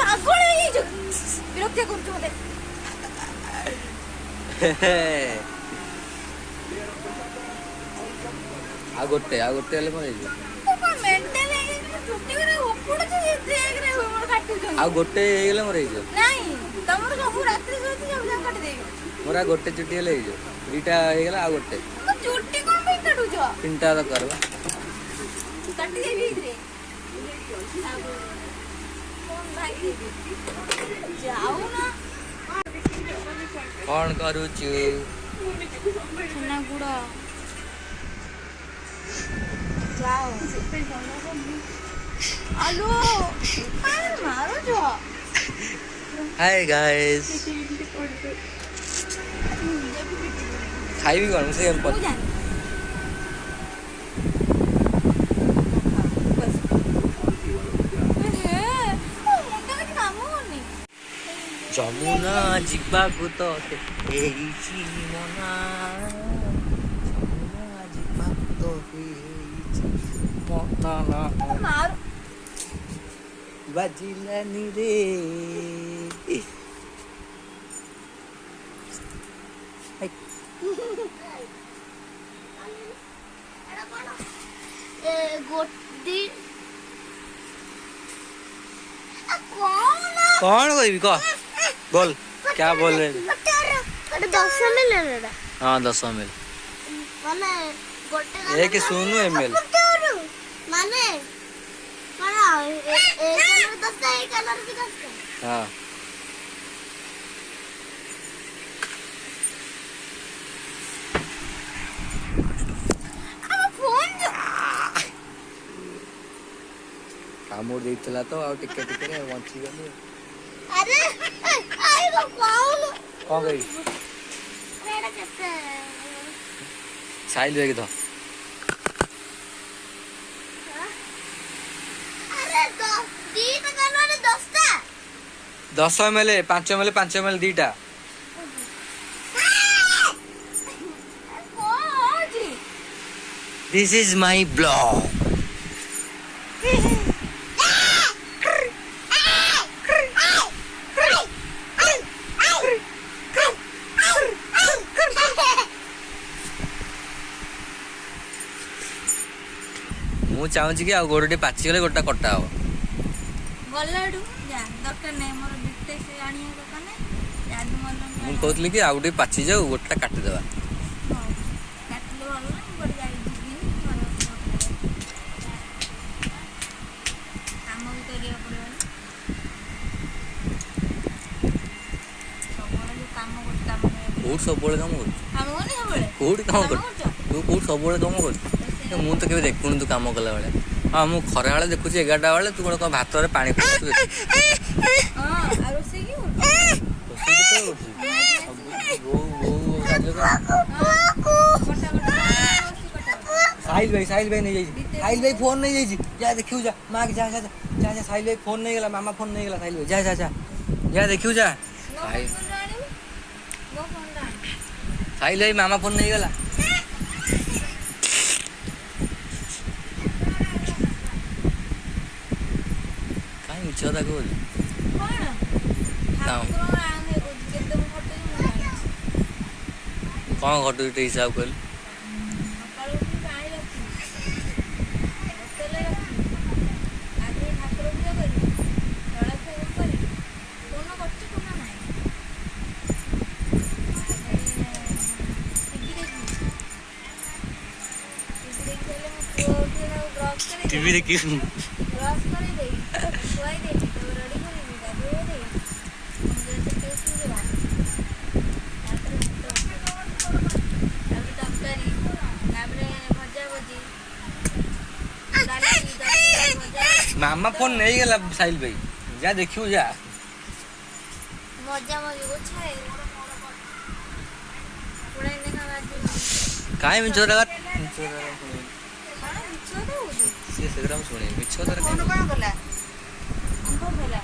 पागल विरक्ति करुଛୁ मते आ गोटे हेले मोर मेंटल छुट्टी करे उपड़ जे देख रे मोर काटू छ आ गोटे हेले मोर नहीं तमर सब रात्रि सोती सब जा काट देबी मोरा गोटे चुट्टी हेले दुईटा हे गेला आ गोटे छुट्टी कोन पे काटू छ तीनटा तो करबा काटी देबी रे कोन भाई जाऊ ना कौन करू छु छना गुड़ा जाओ हेलो मारो जो हाय गाइस खाइबी कौन से हम पत जमुना जिबाकु तो एइची मना जमुना जिबाकु तो एइची मना मारो बाजिलानी रे गोटी कौन कोई भी कह बोल क्या बोल रहे 10 ml हाँ 10 ml माने गोटे एक सुनु ml माने माना एक कलर 10 एक कलर भी 10 हाँ कामोड़ देइतला तो आ टिके टिके रे वंची गली अरे आई गो कौन गई मेरा कैसे साइल देख दो अरे तो दीटा कलर 10 10 ml 5 ml 5 ml दीटा दिस इज माय ब्लॉग मु चाहूँ कि गोटे पाची गले गोटा कटा हो गलाडू जा दरकार नहीं मोर बिटे से आनिया दरकार नहीं जादू मल्लम मु कहतली कि आ गोटे पाची जाऊ गोटा काटी देबा काटलो वाला बड़ जाई दिदी काम भी करिया पड़े सब कोड सब काम कर काम नहीं हबळे कोड काम कर तू कोड सब काम कर मु तो केबे देखुन तू काम कला बेले हाँ मु खरा बेले देखुची 11टा बेले तू कोन भात रे पानी पकू हां आ रोसे की साहिल भाई नहीं जाई साहिल भाई फोन नहीं जाई जा देखियो जा मां जा जा जा जा साहिल भाई फोन नहीं गेला मामा फोन नहीं गेला साहिल भाई जा जा जा जा देखियो जा साहिल भाई मामा फोन नहीं गेला काई मिछदा कोल कौन घटू हिसाब कर टीवी देखी ब्रश करे दे खुआई दे तो रेडी कर दे गाधो दे मुझे से टेस्ट दे बा तरकारी ताबरे भजा भजी मामा फोन नहीं गेला साहिल भाई जा देखियो जा मजा मजी को छाए पुराई ने का काई मिछो लगा मिछो दे से सगराम सुने मिछो तर कौन कौन बोला हमको बोला